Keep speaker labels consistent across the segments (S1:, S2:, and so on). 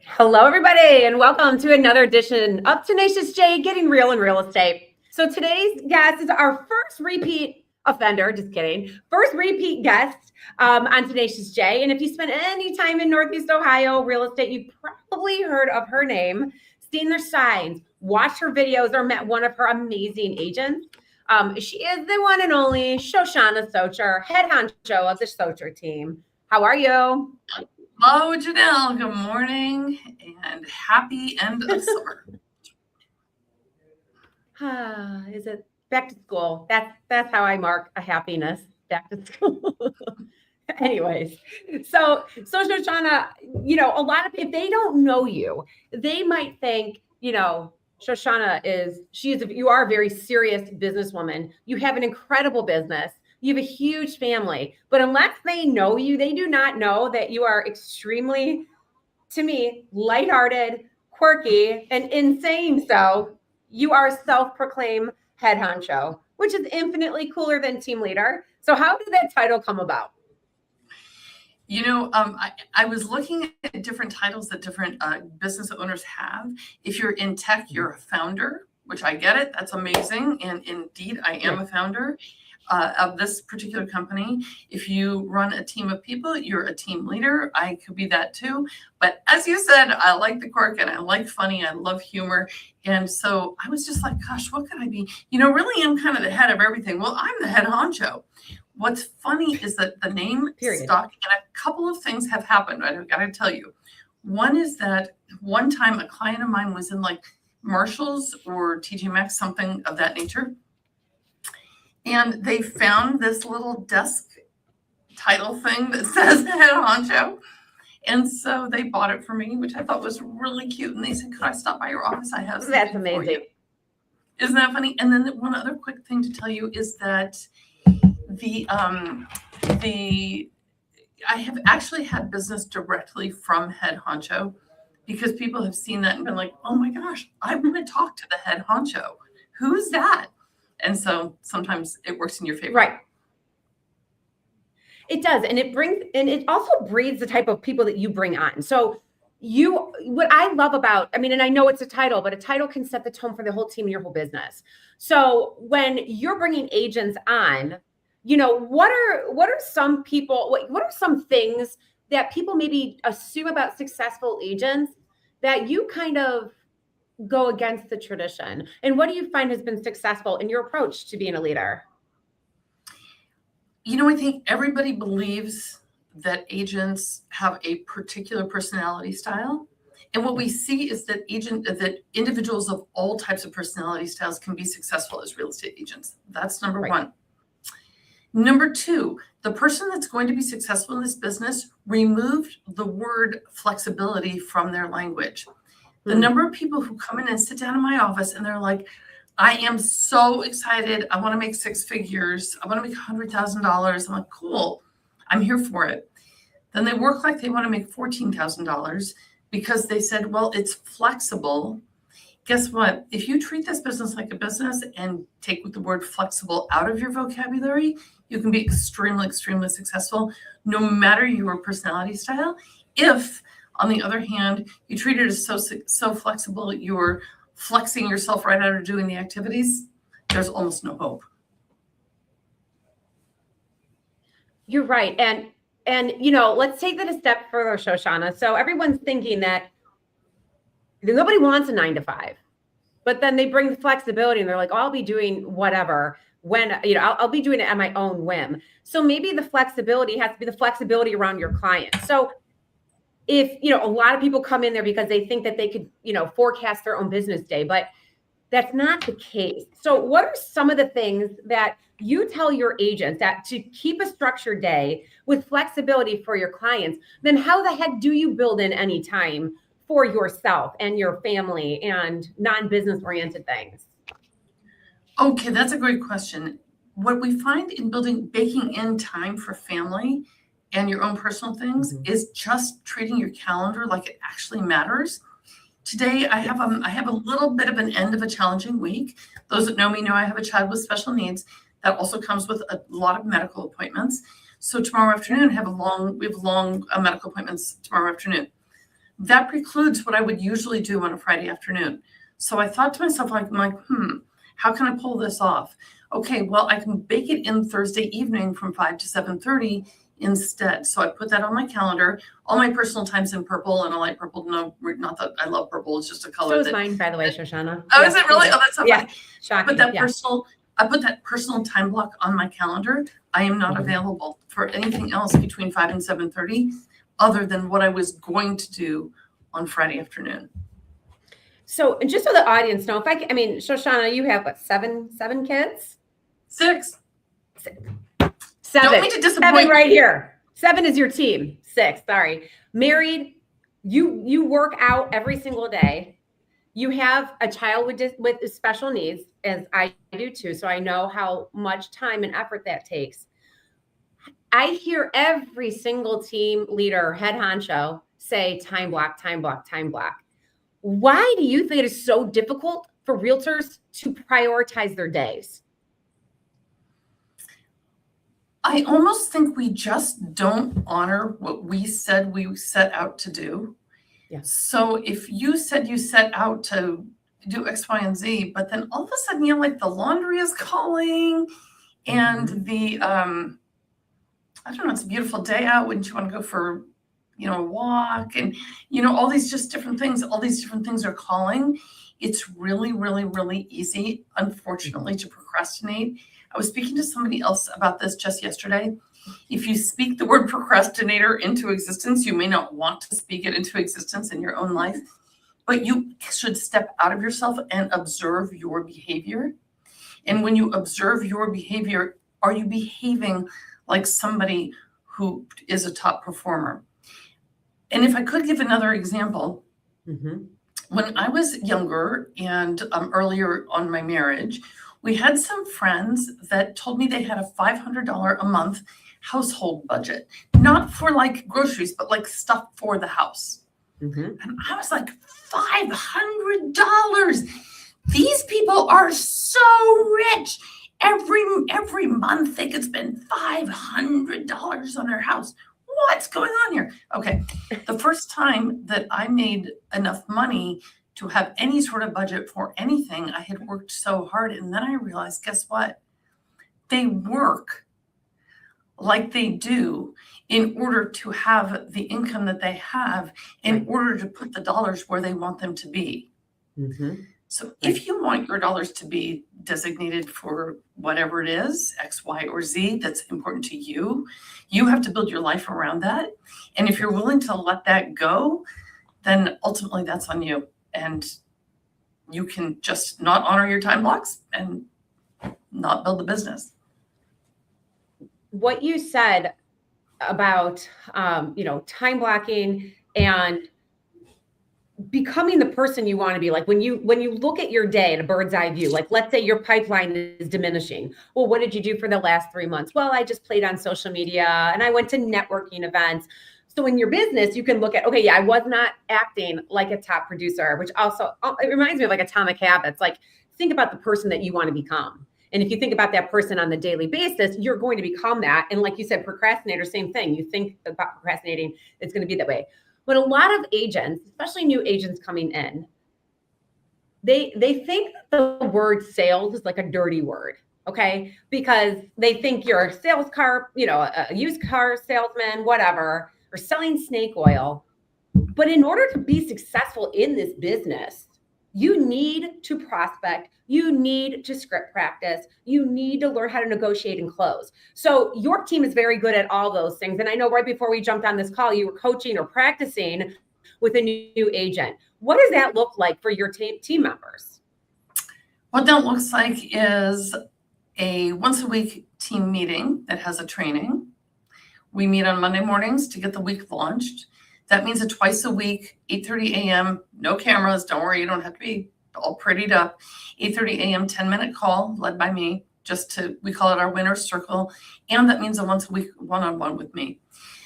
S1: Hello, everybody, and welcome to another edition of Tenacious J Getting Real in Real Estate. So today's guest is our first repeat offender, just kidding, first repeat guest on Tenacious J. And if you spend any time in Northeast Ohio real estate, you've probably heard of her name, seen their signs, watched her videos, or met one of her amazing agents. She is the one and only Shoshana Socher, head honcho of the Socher team. How are you?
S2: Hello, Janelle. Good morning and happy end of summer.
S1: Is it back to school? That's how I mark a happiness. Back to school. Anyways, so Shoshana, a lot of if they don't know you, they might think, Shoshana you are a very serious businesswoman. You have an incredible business. You have a huge family, but unless they know you, they do not know that you are extremely, to me, lighthearted, quirky, and insane. So you are a self-proclaimed head honcho, which is infinitely cooler than team leader. So how did that title come about?
S2: I was looking at different titles that different business owners have. If you're in tech, you're a founder, which I get it. That's amazing. And indeed, I am a founder of this particular company. If you run a team of people, you're a team leader. I could be that too. But as you said, I like the quirk and I like funny. I love humor. And so I was just like, gosh, what could I be? Really am kind of the head of everything. Well, I'm the head honcho. What's funny is that the name stuck, and a couple of things have happened. I got to tell you. One is that one time a client of mine was in like Marshalls or TJ Maxx, something of that nature. And they found this little desk title thing that says head honcho. And so they bought it for me, which I thought was really cute. And they said, could I stop by your office? I have something.
S1: That's amazing.
S2: For you. Isn't that funny? And then one other quick thing to tell you is that I have actually had business directly from head honcho because people have seen that and been like, oh my gosh, I want to talk to the head honcho. Who's that? And so sometimes it works in your favor.
S1: Right. It does. And it also breeds the type of people that you bring on. So what I love about, and I know it's a title, but a title can set the tone for the whole team and your whole business. So when you're bringing agents on, what are some things that people maybe assume about successful agents that you kind of go against the tradition? And what do you find has been successful in your approach to being a leader?
S2: I think everybody believes that agents have a particular personality style. And what we see is that individuals of all types of personality styles can be successful as real estate agents. That's number one. Number two, the person that's going to be successful in this business removed the word flexibility from their language. The number of people who come in and sit down in my office and they're like, I am so excited. I want to make six figures. I want to make $100,000. I'm like, cool. I'm here for it. Then they work like they want to make $14,000 because they said, well, it's flexible. Guess what? If you treat this business like a business and take the word flexible out of your vocabulary, you can be extremely, extremely successful, no matter your personality style. If, on the other hand, you treat it as so flexible, you're flexing yourself right out of doing the activities, there's almost no hope.
S1: You're right. And let's take that a step further, Shoshana. So everyone's thinking that nobody wants a 9-to-5, but then they bring the flexibility and they're like, oh, I'll be doing whatever when, I'll be doing it at my own whim. So maybe the flexibility has to be the flexibility around your client. So if, a lot of people come in there because they think that they could, forecast their own business day, but that's not the case. So what are some of the things that you tell your agents that to keep a structured day with flexibility for your clients, then how the heck do you build in any time for yourself and your family and non-business oriented things?
S2: Okay, that's a great question. What we find in baking in time for family and your own personal things is just treating your calendar like it actually matters. Today, I have a little bit of an end of a challenging week. Those that know me know I have a child with special needs that also comes with a lot of medical appointments. So tomorrow afternoon, we have long medical appointments tomorrow afternoon. that precludes what I would usually do on a Friday afternoon. So I thought to myself, how can I pull this off? Okay, well, I can bake it in Thursday evening from 5 to 7:30 instead. So I put that on my calendar. All my personal time's in purple, and I like purple. No, not that I love purple. It's just a color.
S1: So is mine, by the way, Shoshana.
S2: Oh, is it really? Oh, that's so funny.
S1: Shocking.
S2: I put that personal time block on my calendar. I am not available for anything else between 5 and 7:30 other than what I was going to do on Friday afternoon.
S1: So, and just so the audience know, I mean, Shoshana, you have what, seven kids?
S2: 6.
S1: 7.
S2: Don't mean to disappoint.
S1: 7 right here. 7 is your team. 6, sorry. Married, you work out every single day. You have a child with special needs, as I do too. So I know how much time and effort that takes. I hear every single team leader, head honcho, say time block, time block, time block. Why do you think it is so difficult for realtors to prioritize their days?
S2: I almost think we just don't honor what we said we set out to do.
S1: Yeah.
S2: So if you said you set out to do X, Y, and Z, but then all of a sudden, like the laundry is calling and the, I don't know, it's a beautiful day out. Wouldn't you want to go for, a walk? And, all these just different things, all these different things are calling. It's really, really, really easy, unfortunately, to procrastinate. I was speaking to somebody else about this just yesterday. If you speak the word procrastinator into existence, you may not want to speak it into existence in your own life, but you should step out of yourself and observe your behavior. And when you observe your behavior, are you behaving like somebody who is a top performer? And if I could give another example, when I was younger and earlier on my marriage, we had some friends that told me they had a $500 a month household budget, not for like groceries, but like stuff for the house. And I was like, $500. These people are so rich. Every month they could spend $500 on their house. What's going on here? Okay. The first time that I made enough money to have any sort of budget for anything, I had worked so hard. And then I realized, guess what? They work like they do in order to have the income that they have, in order to put the dollars where they want them to be. So if you want your dollars to be designated for whatever it is, X, Y, or Z, that's important to you, you have to build your life around that. And if you're willing to let that go, then ultimately that's on you. And you can just not honor your time blocks and not build the business.
S1: What you said about, time blocking and becoming the person you want to be, like when you look at your day at a bird's eye view, like let's say your pipeline is diminishing. Well, what did you do for the last 3 months? Well, I just played on social media and I went to networking events. So in your business, you can look at, okay, yeah, I was not acting like a top producer, which also, it reminds me of like Atomic Habits. Like think about the person that you want to become. And if you think about that person on the daily basis, you're going to become that. And like you said, procrastinator, same thing. You think about procrastinating, it's going to be that way. But a lot of agents, especially new agents coming in, they think the word sales is like a dirty word, okay? Because they think you're a sales car, a used car salesman, whatever, or selling snake oil. But in order to be successful in this business, you need to prospect, you need to script practice, you need to learn how to negotiate and close. So your team is very good at all those things. And I know right before we jumped on this call, you were coaching or practicing with a new agent. What does that look like for your team members?
S2: What that looks like is a once a week team meeting that has a training. We meet on Monday mornings to get the week launched. That means a twice a week, 8:30 a.m., no cameras. Don't worry, you don't have to be all prettied up. 8:30 a.m., 10-minute call led by me, we call it our winner's circle. And that means a once a week one-on-one with me.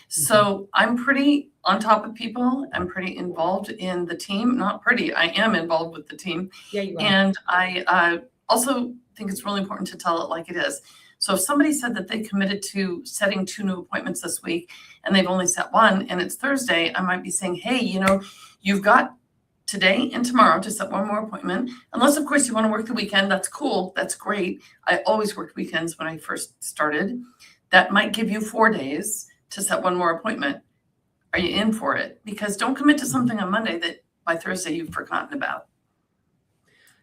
S2: So I'm pretty on top of people. I'm pretty involved in the team. Not pretty, I am involved with the team.
S1: Yeah, you are.
S2: And I also think it's really important to tell it like it is. So if somebody said that they committed to setting 2 new appointments this week and they've only set 1 and it's Thursday, I might be saying, hey, you've got today and tomorrow to set 1 more appointment. Unless, of course, you want to work the weekend. That's cool. That's great. I always worked weekends when I first started. That might give you 4 days to set 1 more appointment. Are you in for it? Because don't commit to something on Monday that by Thursday you've forgotten about.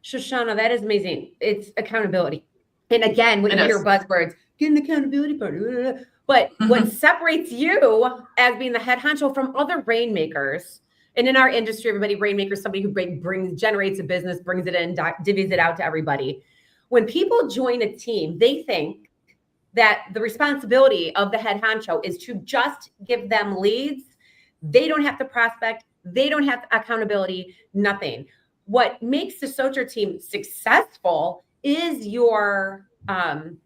S1: Shoshana, that is amazing. It's accountability. And again, when you hear buzzwords, get an accountability partner. But what separates you as being the head honcho from other rainmakers, and in our industry, everybody rainmaker is somebody who generates a business, brings it in, divvies it out to everybody. When people join a team, they think that the responsibility of the head honcho is to just give them leads. They don't have to prospect. They don't have accountability, nothing. What makes the Socher team successful is your I'm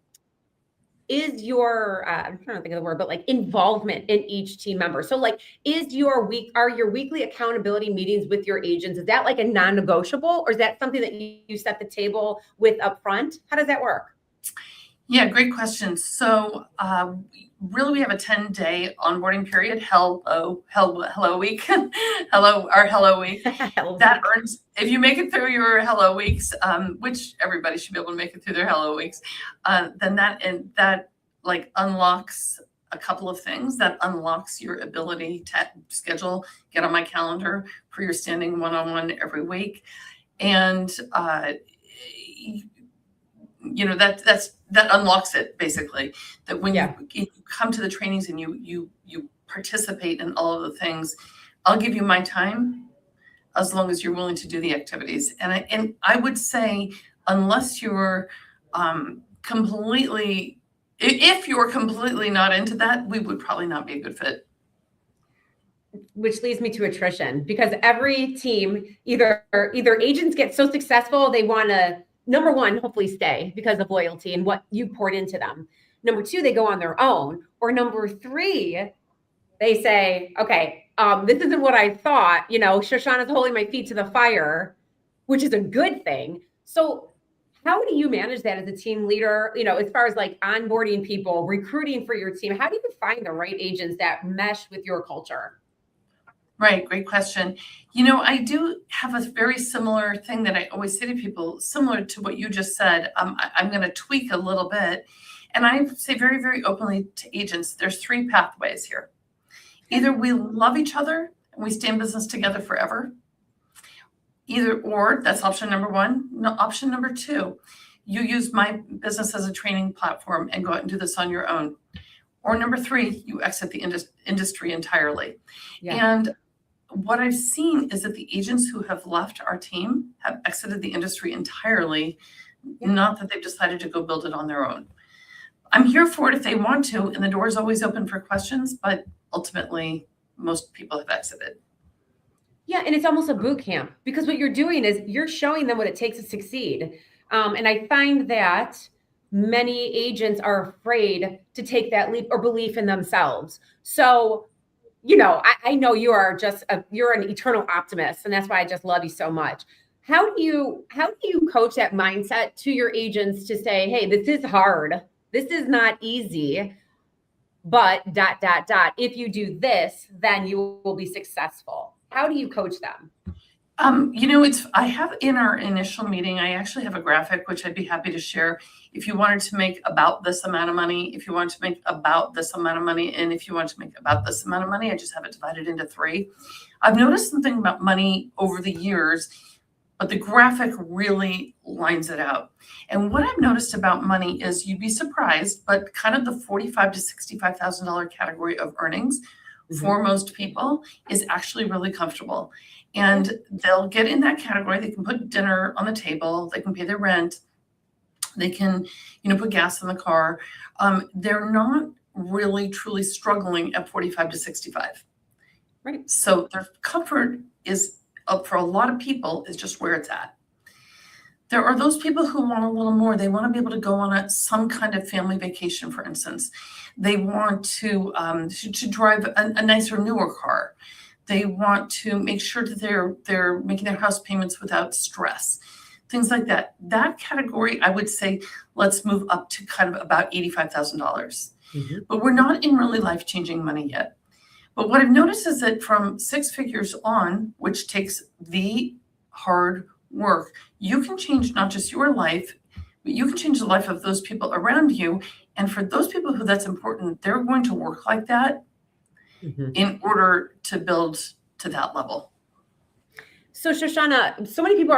S1: trying to think of the word, but like involvement in each team member. So like, are your weekly accountability meetings with your agents, is that like a non-negotiable, or is that something that you set the table with upfront? How does that work?
S2: Yeah, great question. So really we have a 10-day onboarding period. Hello week. Hello week. That earns, if you make it through your hello weeks, which everybody should be able to make it through their hello weeks, then that like unlocks a couple of things. That unlocks your ability to schedule, get on my calendar for your standing one-on-one every week. And that unlocks it, basically. That when you come to the trainings and you participate in all of the things, I'll give you my time as long as you're willing to do the activities. And I would say, unless you're if you're completely not into that, we would probably not be a good fit.
S1: Which leads me to attrition, because every team, either agents get so successful, they want to, number one, hopefully stay because of loyalty and what you poured into them. Number two, they go on their own. Or number three, they say, okay, this isn't what I thought. Shoshana's holding my feet to the fire, which is a good thing. So how do you manage that as a team leader, as far as like onboarding people, recruiting for your team? How do you find the right agents that mesh with your culture?
S2: Right. Great question. I do have a very similar thing that I always say to people, similar to what you just said. I'm going to tweak a little bit. And I say very, very openly to agents, there's 3 pathways here. Either we love each other and we stay in business together forever. Or that's option number 1. No, option number 2, you use my business as a training platform and go out and do this on your own. Or number 3, you exit the industry entirely. Yeah. And what I've seen is that the agents who have left our team have exited the industry entirely, not that they've decided to go build it on their own. I'm here for it if they want to, and the door is always open for questions, but ultimately, most people have exited.
S1: Yeah, and it's almost a boot camp, because what you're doing is you're showing them what it takes to succeed. And I find that many agents are afraid to take that leap or belief in themselves. So, I know you are you're an eternal optimist, and that's why I just love you so much. How do you coach that mindset to your agents to say, hey, this is hard. This is not easy, but ... If you do this, then you will be successful. How do you coach them?
S2: I have in our initial meeting, I actually have a graphic, which I'd be happy to share. If you wanted to make about this amount of money, if you want to make about this amount of money, and if you want to make about this amount of money, I just have it divided into 3. I've noticed something about money over the years, but the graphic really lines it out. And what I've noticed about money is, you'd be surprised, but kind of the $45,000 to $65,000 category of earnings for most people is actually really comfortable. And they'll get in that category. They can put dinner on the table. They can pay their rent. They can, put gas in the car. They're not really truly struggling at 45 to 65.
S1: Right.
S2: So their comfort is, for a lot of people, is just where it's at. There are those people who want a little more. They want to be able to go on some kind of family vacation, for instance. They want to drive a nicer, newer car. They want to make sure that they're making their house payments without stress. things like that. That category, I would say, let's move up to kind of about $85,000. But we're not in really life-changing money yet. But what I've noticed is that from 6 figures on, which takes the hard work, you can change not just your life, but you can change the life of those people around you. And for those people who that's important, they're going to work like that in order to build to that level.
S1: So Shoshana, so many people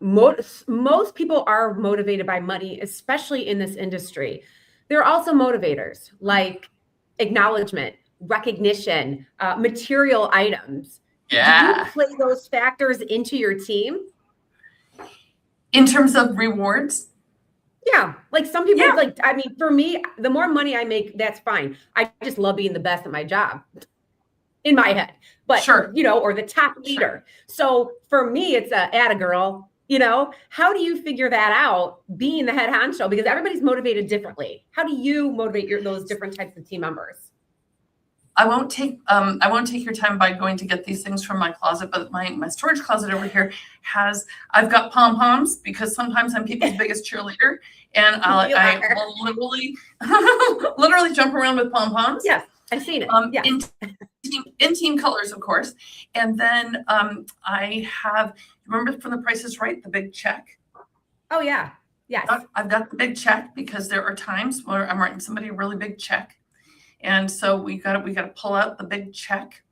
S1: most people are motivated by money, especially in this industry. There are also motivators like acknowledgement, recognition, material items.
S2: Yeah.
S1: Do you play those factors into your team?
S2: In terms of rewards?
S1: Yeah. Like some people, I mean, for me, the more money I make, that's fine. I just love being the best at my job in my head, but or the top leader. So for me, it's atta girl, how do you figure that out being the head honcho? Because everybody's motivated differently. How do you motivate those different types of team members?
S2: I won't take your time by going to get these things from my closet, but my storage closet over here I've got pom-poms because sometimes I'm people's biggest cheerleader, and I will literally jump around with pom-poms.
S1: Yes, I've seen it.
S2: In team colors, of course. And then I have, remember from The Price is Right, the big check?
S1: Oh yeah, yes.
S2: I've got the big check because there are times where I'm writing somebody a really big check. And so we got to pull out the big check.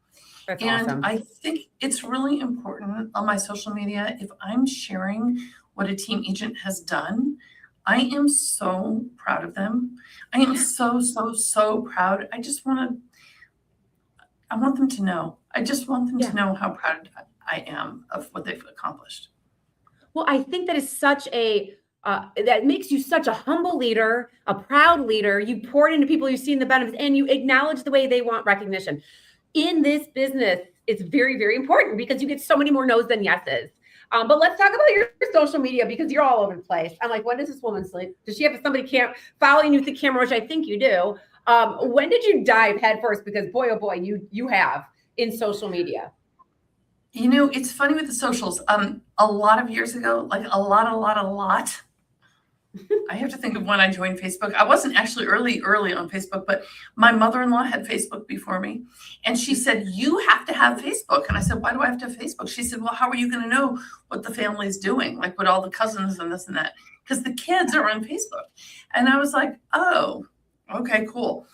S1: That's
S2: and
S1: awesome.
S2: I think it's really important on my social media, if I'm sharing what a team agent has done, I am so proud of them. I am so, so, so proud. I want them to know. I just want them to know how proud I am of what they've accomplished.
S1: Well, I think that is such that makes you such a humble leader, a proud leader. You pour it into people, you've seen the benefits, and you acknowledge the way they want recognition. In this business, it's very, very important because you get so many more no's than yeses. But let's talk about your social media because you're all over the place. I'm like, when does this woman sleep? Does she have somebody following you with the camera, which I think you do? When did you dive headfirst? Because boy, oh boy, you have in social media.
S2: It's funny with the socials. A lot of years ago, like a lot. I have to think of when I joined Facebook. I wasn't actually early on Facebook, but my mother-in-law had Facebook before me. And she said, you have to have Facebook. And I said, why do I have to have Facebook? She said, well, how are you going to know what the family's doing? Like with all the cousins and this and that, because the kids are on Facebook. And I was like, oh, okay, cool.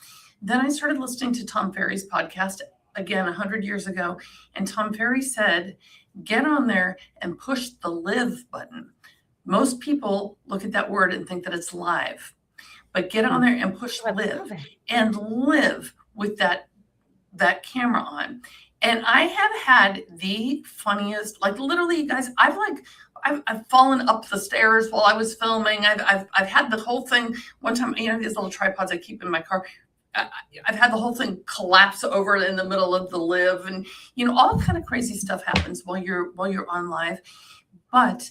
S2: Then I started listening to Tom Ferry's podcast again 100 years ago. And Tom Ferry said, get on there and push the live button. Most people look at that word and think that it's live, but get on there and push live and live with that camera on. And I have had the funniest, like literally, you guys, I've fallen up the stairs while I was filming. I've had the whole thing one time, these little tripods I keep in my car. I've had the whole thing collapse over in the middle of the live, and all kind of crazy stuff happens while you're on live. But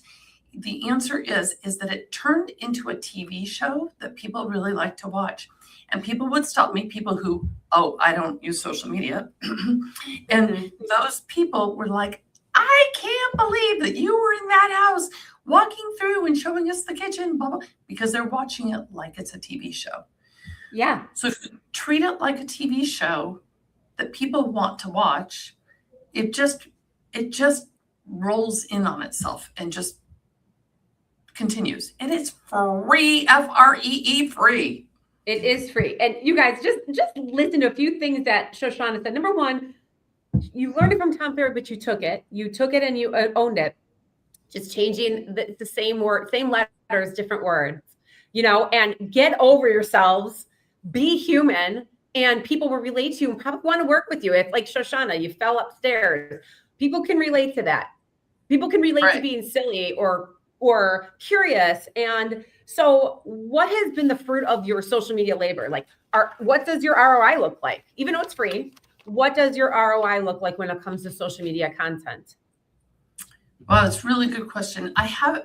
S2: the answer is that it turned into a TV show that people really like to watch. And people would stop me, people who, I don't use social media. And those people were like, I can't believe that you were in that house walking through and showing us the kitchen, blah, blah, because they're watching it like it's a TV show.
S1: Yeah.
S2: So if you treat it like a TV show that people want to watch, it just rolls in on itself and just continues. And it's free, FREE, free.
S1: It is free. And you guys just listen to a few things that Shoshana said. Number one, you learned it from Tom Ferry, but you took it and you owned it. Just changing the same word, same letters, different words, and get over yourselves, be human, and people will relate to you and probably want to work with you. If like Shoshana, you fell upstairs, people can relate to that. People can relate to being silly or curious. And so what has been the fruit of your social media labor? Like, what does your ROI look like? Even though it's free, what does your ROI look like when it comes to social media content?
S2: Well, it's a really good question.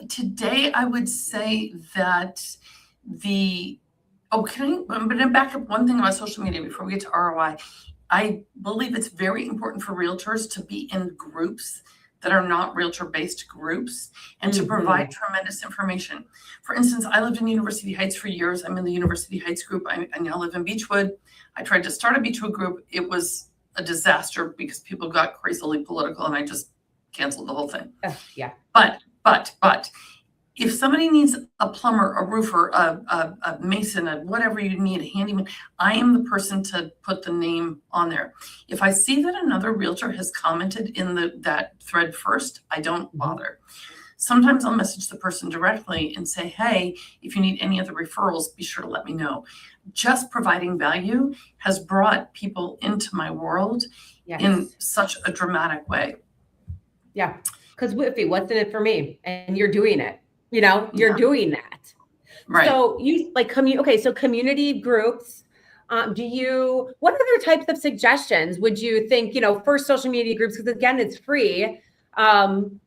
S2: Today, I would say that I'm going to back up one thing about social media before we get to ROI. I believe it's very important for realtors to be in groups that are not realtor-based groups and to provide tremendous information. For instance, I lived in University Heights for years. I'm in the University Heights group. I now live in Beechwood. I tried to start a Beechwood group. It was a disaster because people got crazily political and I just canceled the whole thing.
S1: Yeah.
S2: But if somebody needs a plumber, a roofer, a mason, whatever you need, a handyman, I am the person to put the name on there. If I see that another realtor has commented in that thread first, I don't bother. Sometimes I'll message the person directly and say, hey, if you need any other referrals, be sure to let me know. Just providing value has brought people into my world in such a dramatic way.
S1: Yeah. Because Whitby, what's in it for me? And you're doing it. You're doing that.
S2: Right.
S1: So you like so community groups. What other types of suggestions would you think, for social media groups? Because again, it's free. Let me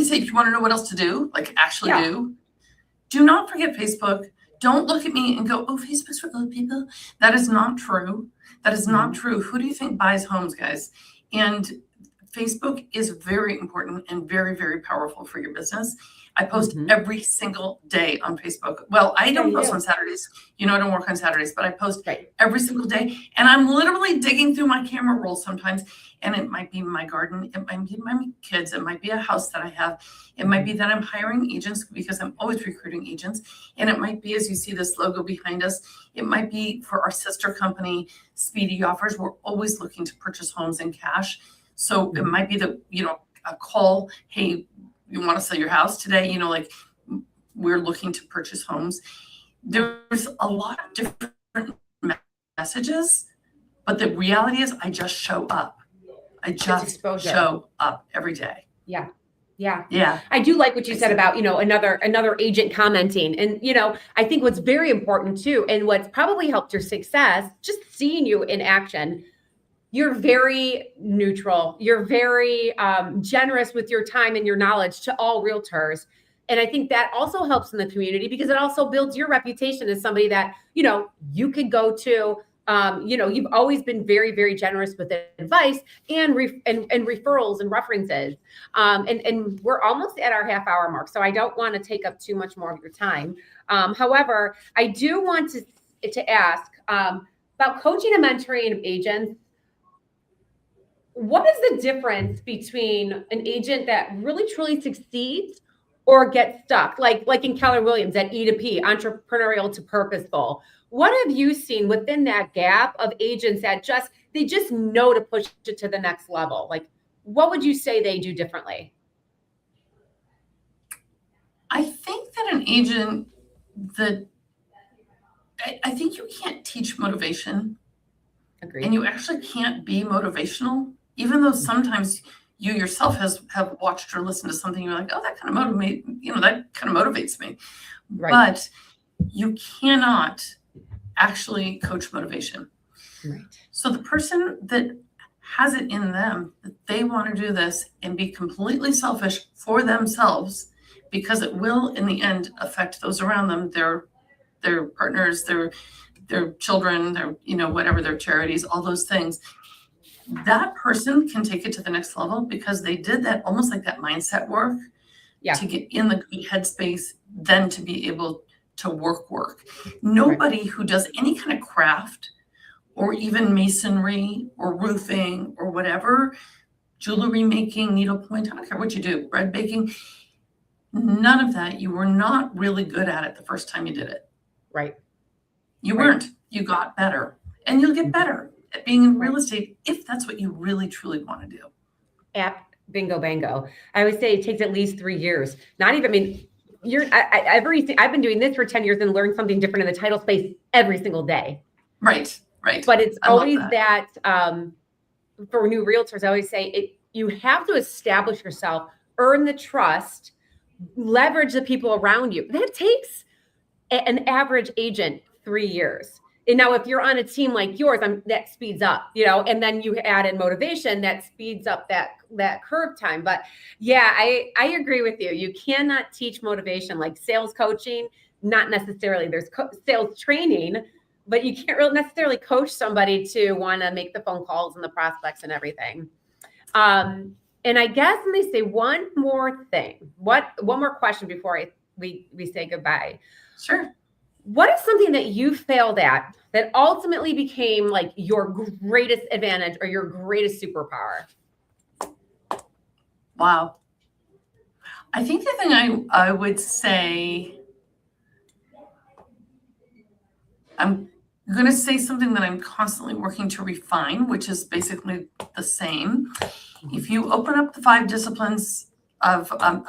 S1: say, if you want to know what else to do, do not forget Facebook. Don't look at me and go, oh, Facebook's for old people. That is not true. That is not true. Who do you think buys homes, guys? And Facebook is very important and very, very powerful for your business. I post every single day on Facebook. Well, I don't post on Saturdays. I don't work on Saturdays, but I post every single day. And I'm literally digging through my camera roll sometimes. And it might be my garden. It might be my kids. It might be a house that I have. It might be that I'm hiring agents because I'm always recruiting agents. And it might be, as you see this logo behind us, it might be for our sister company, Speedy Offers. We're always looking to purchase homes in cash. So it might be that, a call, hey, you want to sell your house today? We're looking to purchase homes. There's a lot of different messages, but the reality is I just show up. I just show up every day. Yeah. Yeah. Yeah. I do like what you said about, another agent commenting. And, I think what's very important too, and what's probably helped your success, just seeing you in action, you're very neutral. You're very generous with your time and your knowledge to all realtors. And I think that also helps in the community because it also builds your reputation as somebody that, you could go to. You've always been very, very generous with advice and referrals and references. And we're almost at our half-hour mark, so I don't want to take up too much more of your time. However, I do want to ask about coaching and mentoring of agents. What is the difference between an agent that really truly succeeds or gets stuck, like in Keller Williams at E to P, entrepreneurial to purposeful? What have you seen within that gap of agents that they just know to push it to the next level? Like, what would you say they do differently?
S2: I think that an agent I think you can't teach motivation. Agreed. And you actually can't be motivational, even though sometimes you yourself have watched or listened to something. You're like, oh, that kind of motivates me. Right. But you cannot actually coach motivation. Right. So the person that has it in them that they want to do this and be completely selfish for themselves, because it will in the end affect those around them, their partners, their children, their whatever, their charities, all those things. That person can take it to the next level because they did that, almost like that mindset work to get in the good headspace, then to be able to work. Nobody who does any kind of craft or even masonry or roofing or whatever, jewelry making, needlepoint, I don't care what you do, bread baking, none of that, you were not really good at it the first time you did it.
S1: Right.
S2: You weren't. You got better. And you'll get better at being in real estate if that's what you really, truly want to do.
S1: Bingo, bango. I always say it takes at least 3 years. Not even, I've been doing this for 10 years and learned something different in the title space every single day.
S2: Right.
S1: But it's always that for new realtors, I always say you have to establish yourself, earn the trust, leverage the people around you. That takes an average agent 3 years. And now if you're on a team like yours, that speeds up, and then you add in motivation, that speeds up that curve time. But yeah, I agree with you. You cannot teach motivation like sales coaching, not necessarily. There's sales training, but you can't really necessarily coach somebody to want to make the phone calls and the prospects and everything. And I guess let me say one more thing. One more question before we say goodbye.
S2: Sure.
S1: What is something that you failed at that ultimately became like your greatest advantage or your greatest superpower?
S2: Wow. I think the thing I would say, I'm going to say something that I'm constantly working to refine, which is basically the same. If you open up the 5 disciplines of, five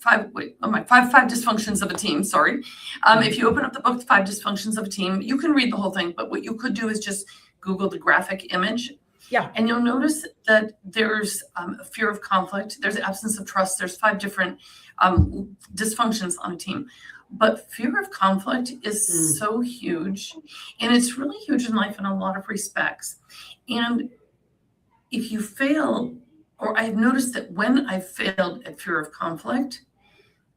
S2: dysfunctions of a team, sorry. If you open up the book, The 5 Dysfunctions of a Team, you can read the whole thing, but what you could do is just Google the graphic image.
S1: Yeah.
S2: And you'll notice that there's a fear of conflict, there's absence of trust, there's 5 different dysfunctions on a team. But fear of conflict is so huge, and it's really huge in life in a lot of respects. And if you fail, or I've noticed that when I failed at fear of conflict,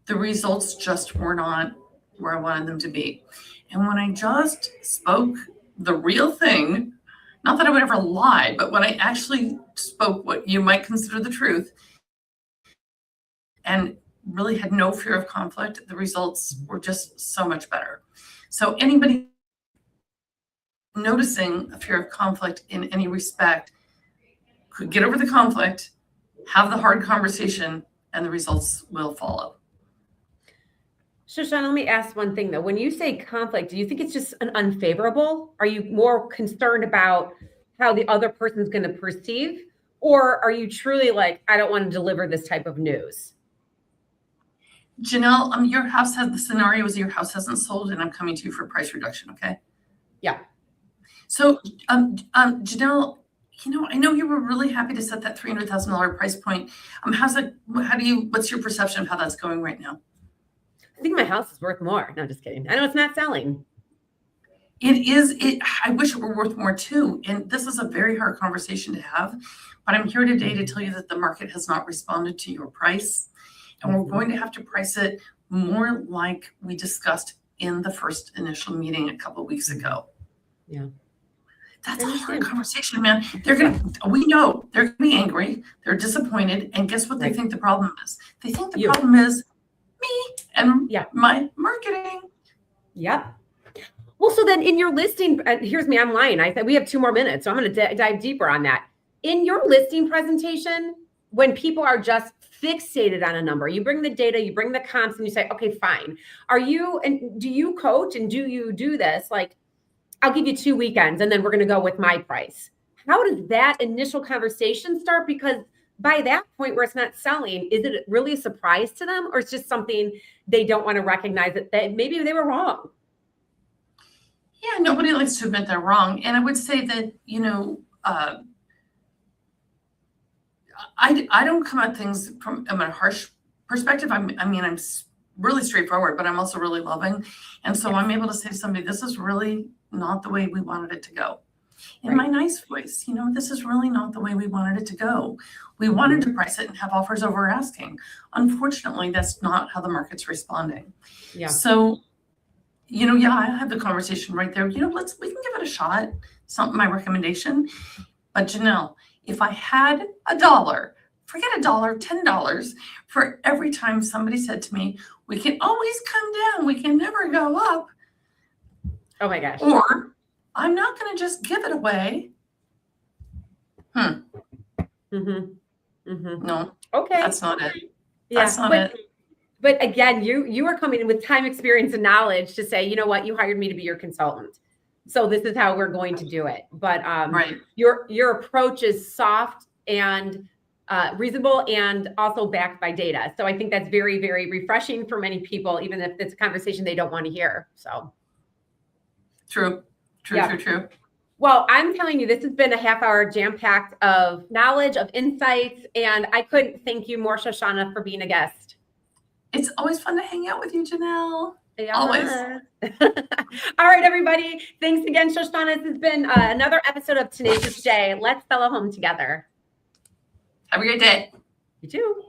S2: the results just were not where I wanted them to be. And when I just spoke the real thing, not that I would ever lie, but when I actually spoke what you might consider the truth and really had no fear of conflict, the results were just so much better. So anybody noticing a fear of conflict in any respect could get over the conflict, have the hard conversation, and the results will follow.
S1: Shoshana, let me ask one thing though. When you say conflict, do you think it's just an unfavorable? Are you more concerned about how the other person's going to perceive? Or are you truly like, I don't want to deliver this type of news?
S2: Janelle, your house has the scenario is your house hasn't sold and I'm coming to you for price reduction, okay?
S1: Yeah.
S2: So, Janelle, I know you were really happy to set that $300,000 price point. What's your perception of how that's going right now?
S1: I think my house is worth more. No, just kidding. I know it's not selling.
S2: I wish it were worth more too. And this is a very hard conversation to have, but I'm here today to tell you that the market has not responded to your price. And we're going to have to price it more like we discussed in the first initial meeting a couple of weeks ago.
S1: Yeah.
S2: That's a hard conversation, man. We know they're gonna be angry, they're disappointed, and guess what they think the problem is? They think the problem is me and my marketing.
S1: Yep. Well, so then in your listing, here's me, I'm lying. I said we have 2 more minutes, so I'm going to dive deeper on that. In your listing presentation, when people are just fixated on a number, you bring the data, you bring the comps, and you say, okay, fine. Do you coach and do you do this? Like, I'll give you 2 weekends and then we're going to go with my price. How does that initial conversation start? Because by that point where it's not selling, is it really a surprise to them, or it's just something they don't want to recognize that maybe they were wrong?
S2: Yeah, nobody likes to admit they're wrong. And I would say that, I don't come at things from a harsh perspective. I'm really straightforward, but I'm also really loving. And so I'm able to say to somebody, this is really not the way we wanted it to go. In my nice voice, this is really not the way we wanted it to go. We wanted to price it and have offers over asking. Unfortunately, that's not how the market's responding. Yeah. So, I have the conversation right there. We can give it a shot. It's not my recommendation. But Janelle, if I had $1, forget $1, $10 for every time somebody said to me, we can always come down, we can never go up.
S1: Oh my gosh.
S2: Or I'm not going to just give it away. No.
S1: Okay.
S2: That's not it.
S1: Yeah,
S2: that's not it.
S1: But again, you are coming in with time, experience, and knowledge to say, you know what, you hired me to be your consultant. So this is how we're going to do it. But your approach is soft and reasonable and also backed by data. So I think that's very, very refreshing for many people, even if it's a conversation they don't want to hear. So
S2: True.
S1: Well, I'm telling you, this has been a half-hour jam-packed of knowledge, of insights, and I couldn't thank you more, Shoshana, for being a guest.
S2: It's always fun to hang out with you, Janelle.
S1: Yeah.
S2: Always.
S1: All right, everybody. Thanks again, Shoshana. This has been another episode of Tenacious J. Let's sell a home together.
S2: Have a great day.
S1: You too.